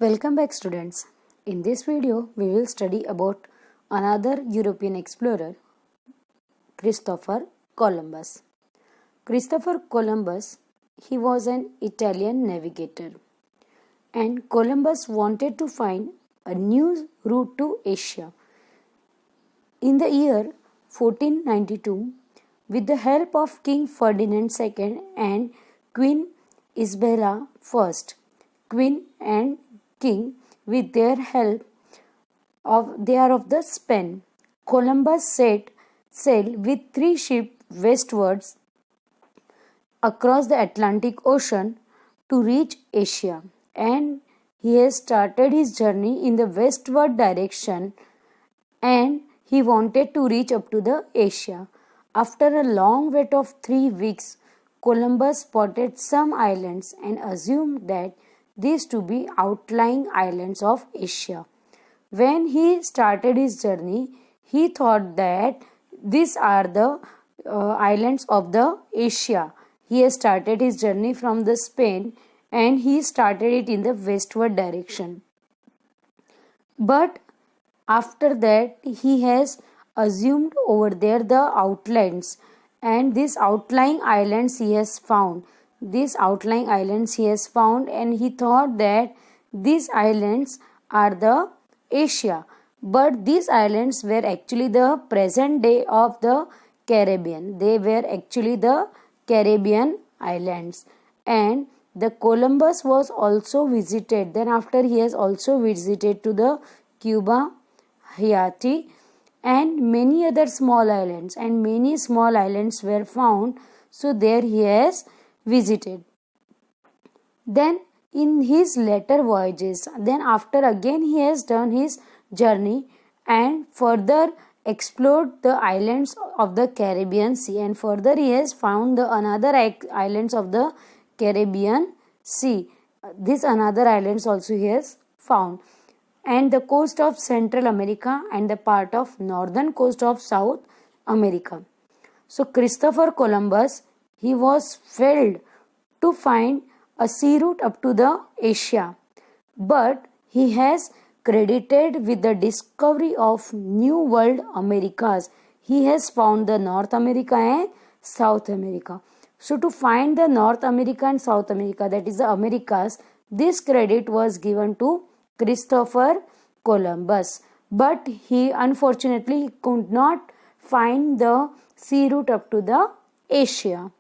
Welcome back students. In this video we will study about another European explorer, Christopher Columbus. Christopher Columbus, he was an Italian navigator, and Columbus wanted to find a new route to Asia. In the year 1492, with the help of King Ferdinand II and Queen Isabella I, Queen and King, with their help they are of the Spain, Columbus set sail with 3 ships westwards across the Atlantic Ocean to reach Asia, and he has started his journey in the westward direction, and he wanted to reach up to the Asia. After a long wait of 3 weeks, Columbus spotted some islands and assumed that these to be outlying islands of Asia. When he started his journey, he thought that these are the islands of the Asia. He has started his journey from the Spain and he started it in the westward direction. But after that, he has assumed over there the outlines, and these outlying islands he has found. These outlying islands he has found, and he thought that these islands are the Asia, but these islands were actually the present day of the Caribbean. They were actually the Caribbean islands, and the Columbus was also visited. Then after he has also visited to the Cuba, Haiti, and many other small islands, and many small islands were found. So there he has visited. Then in his later voyages, then after again he has done his journey and further explored the islands of the Caribbean Sea, and further he has found the another islands of the Caribbean Sea. These another islands also he has found, and the coast of Central America and the part of northern coast of South America. So Christopher Columbus, he was failed to find a sea route up to the Asia, but he has credited with the discovery of New World Americas. He has found the North America and South America. So to find the North America and South America, that is the Americas, this credit was given to Christopher Columbus, but he unfortunately could not find the sea route up to the Asia.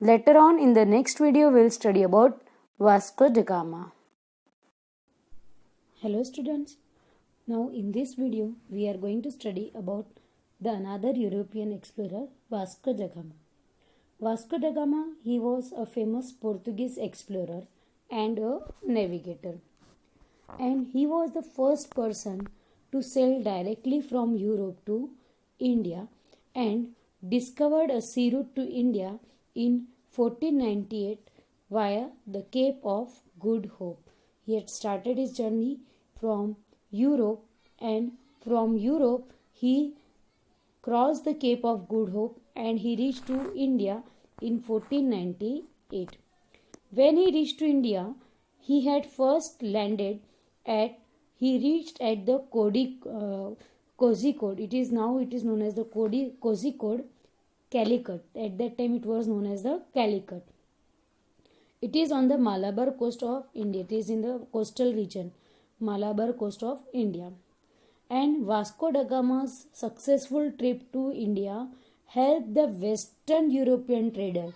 Later on in the next video we will study about Vasco da Gama. Hello students. Now in this video we are going to study about the another European explorer, Vasco da Gama. Vasco da Gama, he was a famous Portuguese explorer and a navigator, and he was the first person to sail directly from Europe to India and discovered a sea route to India in 1498 via the Cape of Good Hope. He had started his journey from Europe, and from Europe he crossed the Cape of Good Hope and he reached to India in 1498. When he reached to India, he had first landed he reached at the Kozhikode. It is known as the Kozhikode, Calicut. At that time it was known as the Calicut. It is on the Malabar coast of India. It is in the coastal region, Malabar coast of India. And Vasco da Gama's successful trip to India helped the Western European trader.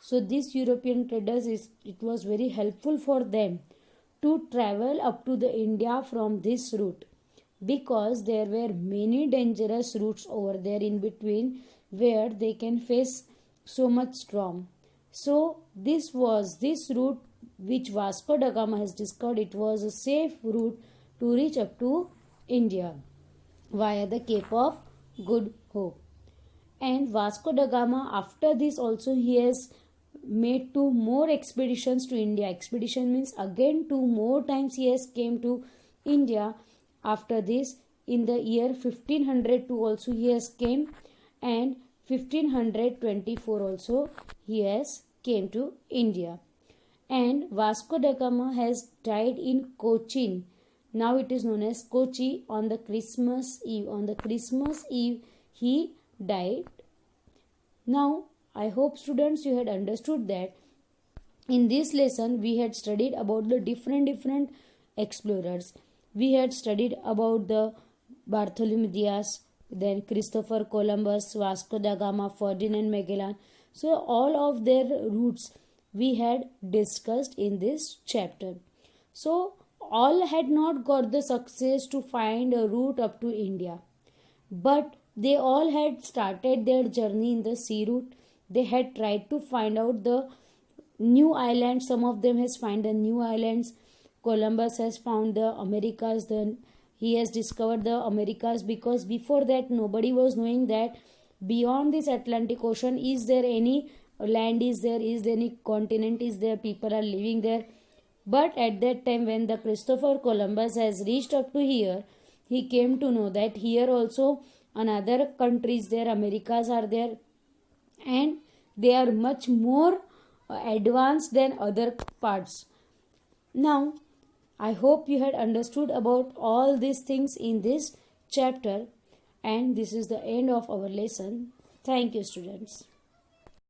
So these European traders, it was very helpful for them to travel up to the India from this route, because there were many dangerous routes over there in between where they can face so much storm. So this route which Vasco da Gama has discovered. It was a safe route to reach up to India via the Cape of Good Hope. And Vasco da Gama, after this also he has made 2 more expeditions to India. Expedition means again 2 more times he has came to India. After this, in the year 1502 also he has came, and 1524 also he has came to India. and Vasco da Gama has died in Cochin. Now it is known as Kochi on the Christmas Eve. On the Christmas Eve he died. Now I hope students you had understood that in this lesson we had studied about the different explorers. We had studied about the Bartholomew Diaz, then Christopher Columbus, Vasco da Gama, Ferdinand Magellan. So all of their routes we had discussed in this chapter. So all had not got the success to find a route up to India, but they all had started their journey in the sea route. They had tried to find out the new islands. Some of them has found the new islands. Columbus has found the Americas. Then he has discovered the Americas, because before that nobody was knowing that beyond this Atlantic Ocean is there any land, is there any continent, is there people are living there. But at that time when the Christopher Columbus has reached up to here, he came to know that here also another countries there, Americas are there, and they are much more advanced than other parts. Now I hope you had understood about all these things in this chapter, and this is the end of our lesson. Thank you, students.